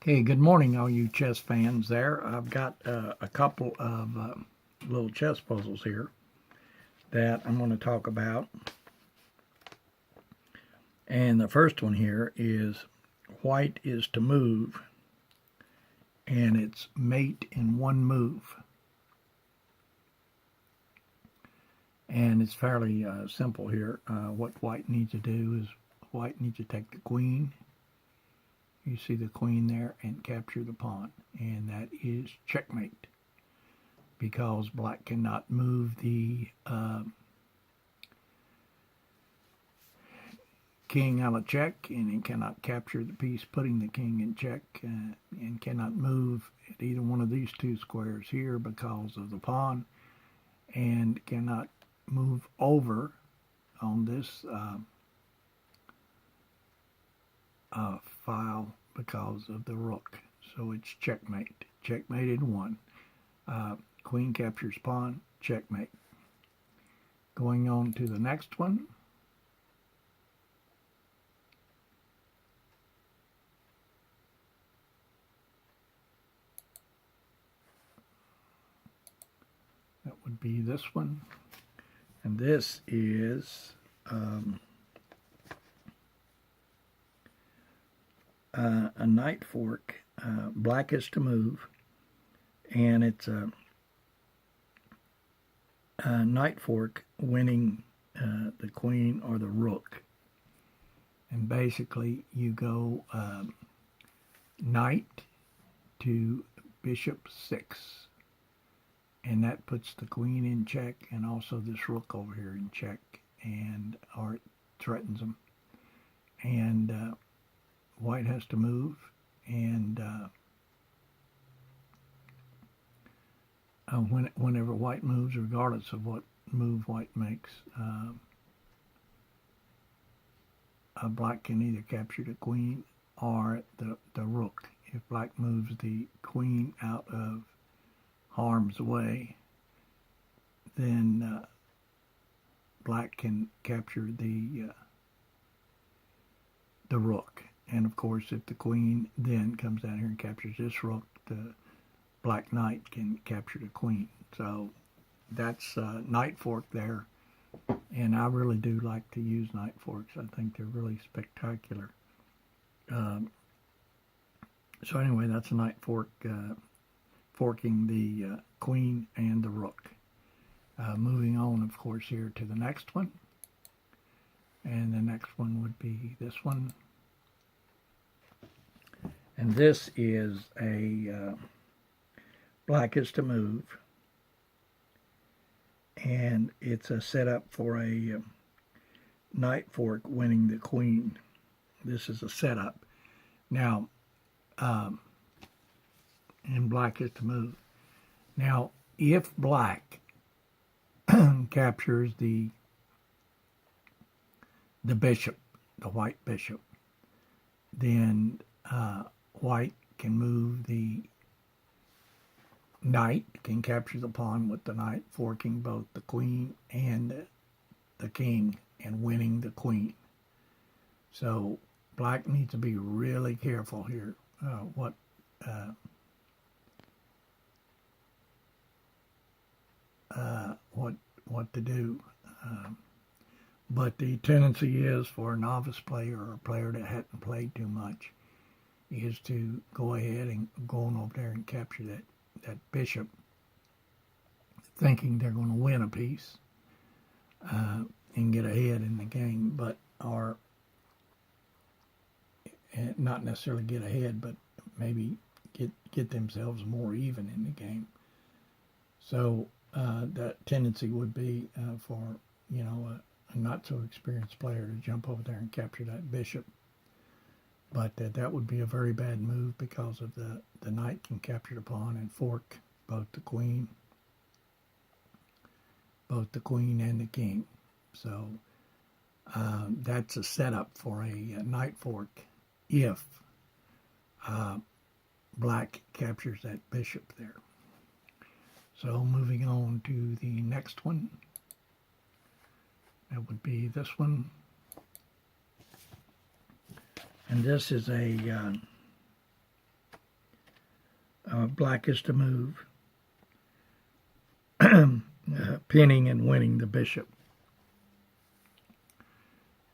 Okay, good morning, all you chess fans there. I've got a couple of little chess puzzles here that I'm going to talk about. And the first one here is white is to move, and it's mate in one move. And it's fairly simple here. What white needs to do is white needs to take the queen. You see the queen there and capture the pawn, and that is checkmate because black cannot move the king out of check, and he cannot capture the piece putting the king in check, and cannot move at either one of these two squares here because of the pawn, and cannot move over on this file because of the rook. So it's checkmate. Checkmated one. Queen captures pawn. Checkmate. Going on to the next one. That would be this one. And this is a knight fork. Black is to move, and it's a knight fork winning the queen or the rook. And basically, you go knight to bishop 6, and that puts the queen in check, and also this rook over here in check, and or it threatens them. And white has to move, and whenever white moves, regardless of what move white makes, black can either capture the queen or the rook. If black moves the queen out of harm's way, then black can capture the rook. And of course, if the queen then comes down here and captures this rook, the black knight can capture the queen. So that's knight fork there. And I really do like to use knight forks. I think they're really spectacular. So anyway, that's a knight fork, forking the queen and the rook. Moving on, of course, here to the next one. And the next one would be this one. And this is a black is to move. And it's a setup for a knight fork winning the queen. This is a setup. Now, and black is to move. Now, if black captures the bishop, the white bishop, then white can move the knight, can capture the pawn with the knight, forking both the queen and the king and winning the queen. So black needs to be really careful here what to do. But the tendency is for a novice player or a player that hadn't played too much is to go ahead and go on over there and capture that bishop, thinking they're going to win a piece and get ahead in the game, but are not necessarily get ahead, but maybe get themselves more even in the game. So that tendency would be for a not so experienced player to jump over there and capture that bishop. But that would be a very bad move because of the knight can capture the pawn and fork both the queen and the king. So that's a setup for a knight fork if black captures that bishop there. So moving on to the next one. That would be this one. And this is a black is to move, pinning and winning the bishop.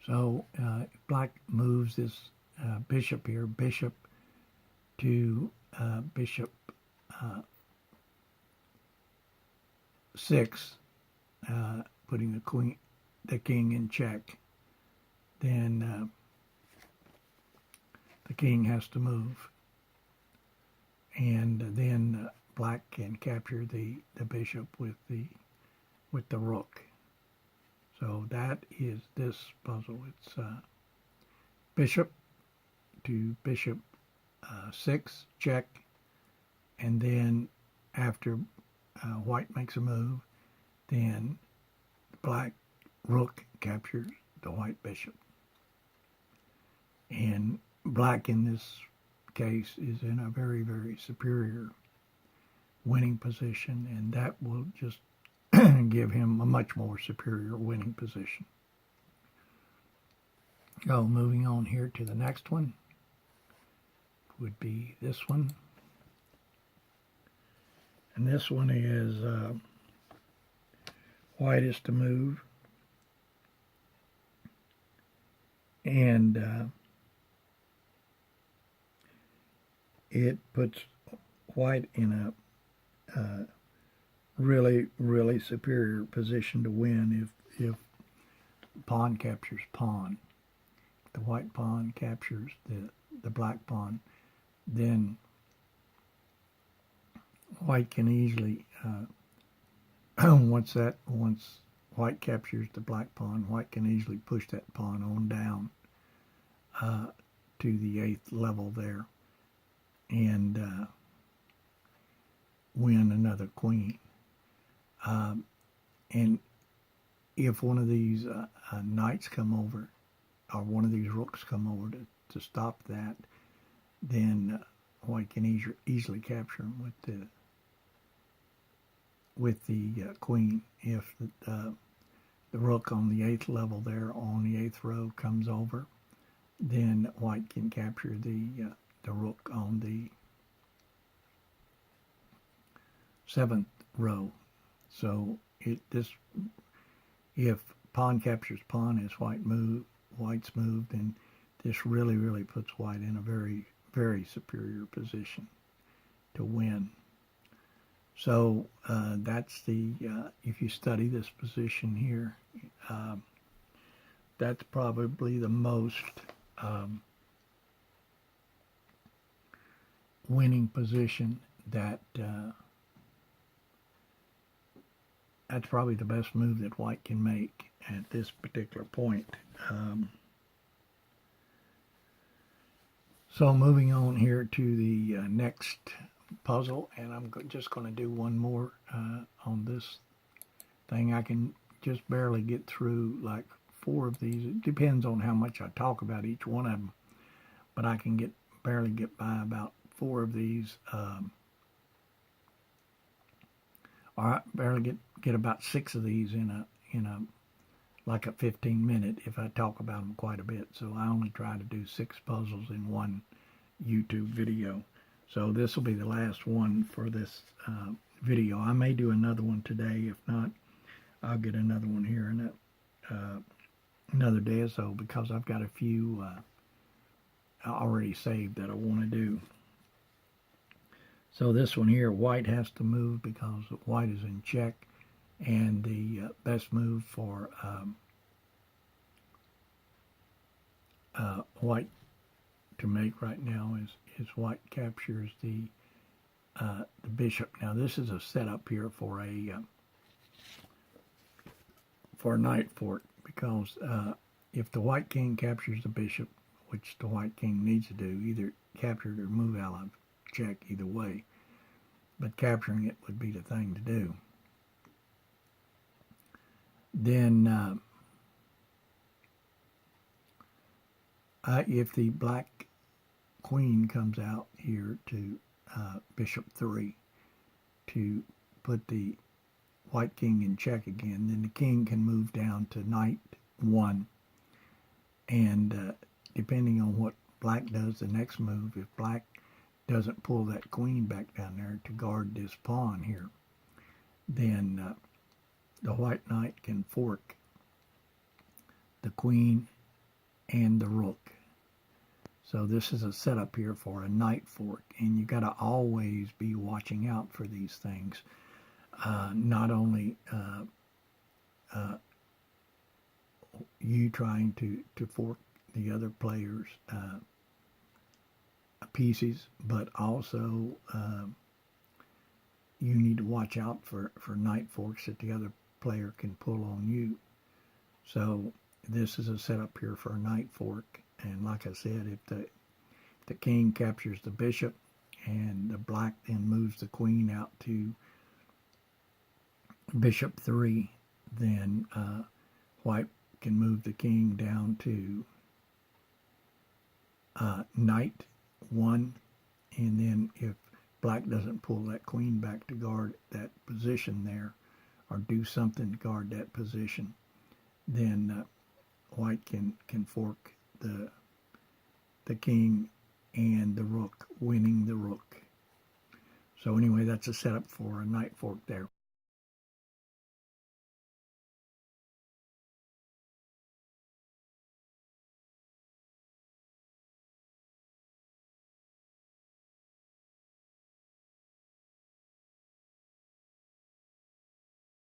So black moves this bishop here, bishop to bishop 6, putting the king in check. Then the king has to move, and then black can capture the bishop with the rook. So that is this puzzle. It's bishop to bishop 6, check, and then after white makes a move, then black rook captures the white bishop. And black in this case is in a very, very superior winning position, and that will just give him a much more superior winning position. So moving on here to the next one would be this one. And this one is white is to move, and it puts white in a really, really superior position to win if pawn captures pawn. If the white pawn captures the black pawn, then white can easily, once white captures the black pawn, white can easily push that pawn on down to the 8th level there and win another queen. And if one of these knights come over, or one of these rooks come over to stop that, then white can easily capture him with the queen. If the rook on the 8th level there, on the 8th row, comes over, then white can capture the rook on the 7th row. So if pawn captures pawn as white's moved, then this really, really puts white in a very, very superior position to win. So that's if you study this position here, that's probably the most winning position that's probably the best move that white can make at this particular point. So moving on here to the next puzzle, and I'm just going to do one more on this thing. I can just barely get through like 4 of these. It depends on how much I talk about each one of them, but I can barely get by about 4 of these. Or barely get about 6 of these in a like a 15-minute if I talk about them quite a bit. So I only try to do 6 puzzles in one YouTube video. So this will be the last one for this video. I may do another one today. If not, I'll get another one here in another day or so, because I've got a few already saved that I want to do. So this one here, white has to move because white is in check, and the best move for white to make right now is white captures the bishop. Now this is a setup here for a knight fort, because if the white king captures the bishop, which the white king needs to do, either capture it or move out of check, either way, but capturing it would be the thing to do. Then if the black queen comes out here to bishop 3 to put the white king in check again, then the king can move down to knight 1, and depending on what black does the next move, if black doesn't pull that queen back down there to guard this pawn here, then the white knight can fork the queen and the rook. So this is a setup here for a knight fork, and you got to always be watching out for these things. Not only you trying to fork the other player's pieces, but also you need to watch out for knight forks that the other player can pull on you. So this is a setup here for a knight fork, and like I said, if the king captures the bishop and the black then moves the queen out to bishop 3, then white can move the king down to knight 1, and then if black doesn't pull that queen back to guard that position there, or do something to guard that position, then white can fork the king and the rook, winning the rook. So anyway, that's a setup for a knight fork there.